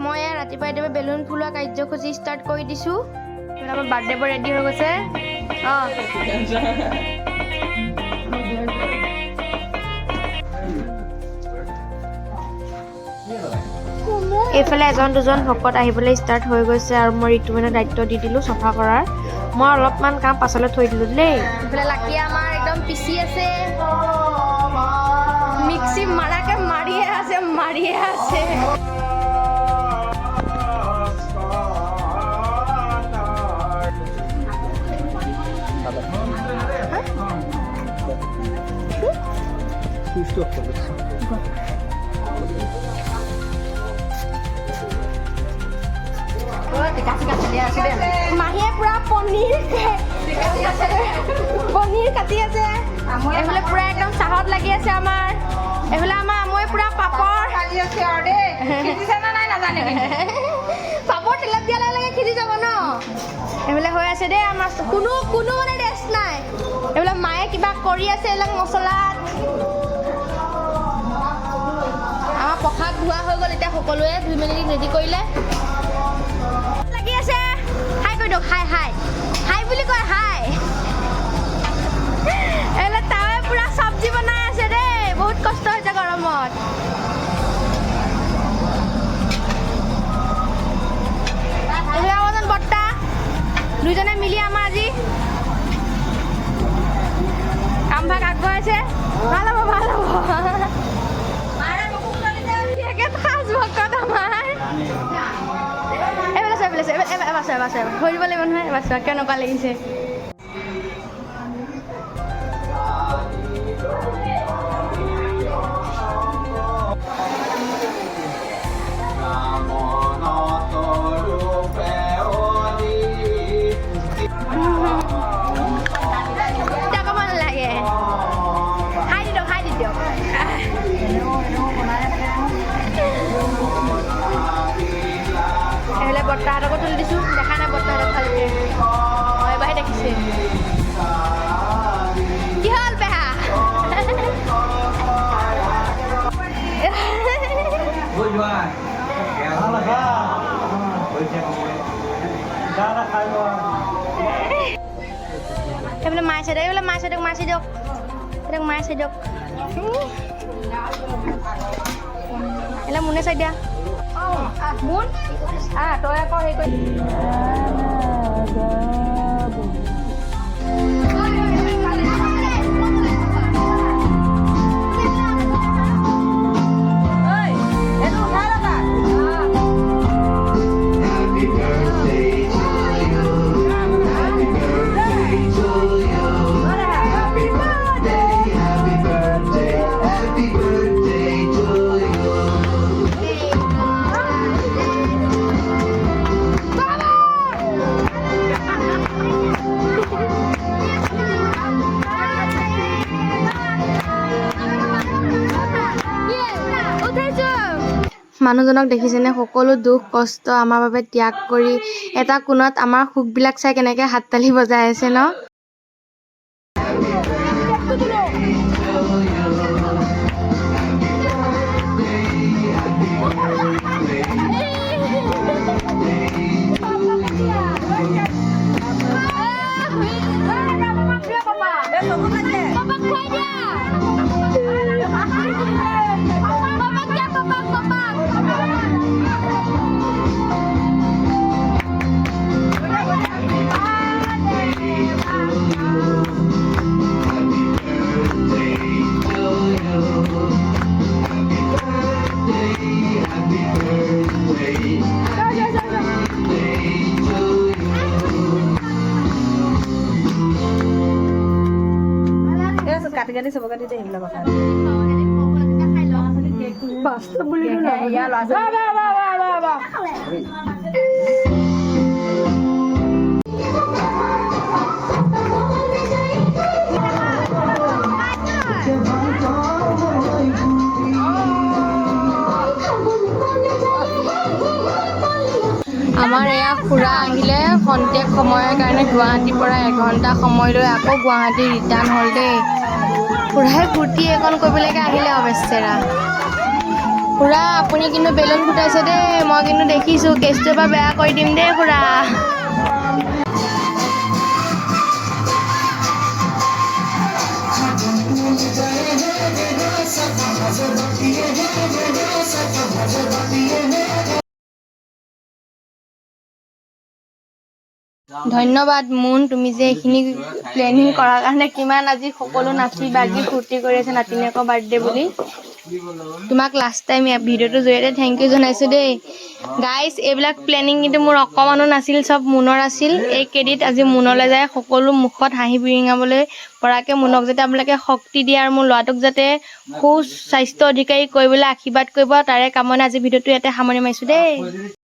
মই ৰাতিপুৱা ৰাতিপুৱা বেলুন ফুলোৱা কাৰ্যসূচী ষ্টাৰ্ট কৰি দিছোঁ। আমাৰ বাৰ্থডে বৰ ৰেডি হৈ গৈছে। এইফালে এজন দুজন ভকত আহিবলৈ ষ্টাৰ্ট হৈ গৈছে আৰু মই ঋতুমণিৰ দায়িত্ব দি দিলোঁ চফা কৰাৰ। মই অলপমান কাম পাছলৈ থৈ দিলোঁ দেই। এইফালে লাকি আমাৰ একদম পিচি আছে, মিক্সি মাৰাকে মাৰিয়ে আছে। মাহীয়ে পুৰা পনীৰ কাটি আছে। এইফালে পুৰা একদম চাহত লাগি আছে আমাৰ। এইফালে আমাৰ আমৈ পুৰা পাপৰ পাপৰ তেলত দিয়া লগে সিজি যাব ন। এইফালে হৈ আছে দেই আমাৰ কোনো মানে ৰেষ্ট নাই। এইফালে মায়ে কিবা কৰি আছে এইবিলাক মছলাত। আমাৰ প্ৰসাদ ধোৱা হৈ গ'ল, এতিয়া সকলোৱে ধুই মেলি ৰেডি কৰিলে। লাগি আছে হাই কৈ দিয়ক, হাই বুলি কয়, হাই। এইফালে তাৱে পুৰা চব্জি বনাই আছে দেই, বহুত কষ্ট হৈছে গৰমত। এইফালে আমাৰ বৰ্তা দুইজনে মিলি আমাৰ আজি কামভাগ আগবঢ়াইছে। ভাল হ'ব হৈ দিব লাগিব নহয়। এবাৰ কেনেকুৱা লাগিছে। বৰ্তাহঁতকো তুলি দিছোঁ, দেখা নাই বৰ্তাহঁতক ভালকৈ। এবাৰহে দেখিছে। কি হ'ল পেহা? এইফালে মাছ দিয়ক, এলে মোনে চাই দিয়া। মোন তই আকৌ হেৰি কৰি মানুহজনক দেখিছেনে? সকলো দুখ কষ্ট আমাৰ বাবে ত্যাগ কৰি এটা কোণত আমাৰ সুখবিলাক চাই কেনেকৈ হাত তালি বজাই আছে ন। কাটি চব কাটি দে সেইবিলাক কথা বাস্তৱ বুলি আমাৰ এয়া খুৰা আহিলে খন্তেক সময়ৰ কাৰণে গুৱাহাটীৰ পৰা এঘণ্টা সময় লৈ আকৌ গুৱাহাটী ৰিটাৰ্ণ হ'ল দেই। খুৰাই ফূৰ্তি এখন কৰিবলৈকে আহিলে অৱশ্যেৰা। খুৰা আপুনি কিন্তু বেলুন ফুটাইছে দেই মই কিন্তু দেখিছোঁ কেছটো এবাৰ বেয়া কৰি দিম দেই খুৰা ধন্যবাদ মুন তুমি যে এইখিনি প্লেনিং কৰাৰ কাৰণে কিমান আজি সকলো নাচি বাগি ফূৰ্তি কৰি আছে নাতিনীয়েকৰ বাৰ্থডে বুলি তোমাক লাষ্ট টাইম ভিডিঅ'টোৰ জৰিয়তে থেংক ইউ জনাইছোঁ দেই গাইজ এইবিলাক প্লেনিং কিন্তু মোৰ অকণমানো নাছিল চব মুনৰ আছিল এই ক্ৰেডিট আজি মুনলৈ যায় সকলো মুখত হাঁহি বিৰিঙাবলৈ পৰাকৈ মুনক যাতে আপোনালোকে শক্তি দিয়ে আৰু মোৰ ল'ৰাটোক যাতে সুস্বাস্থ্য অধিকাৰী কৰিবলৈ আশীৰ্বাদ কৰিব তাৰে কামনা আজি ভিডিঅ'টো ইয়াতে সামৰণি মাৰিছোঁ দেই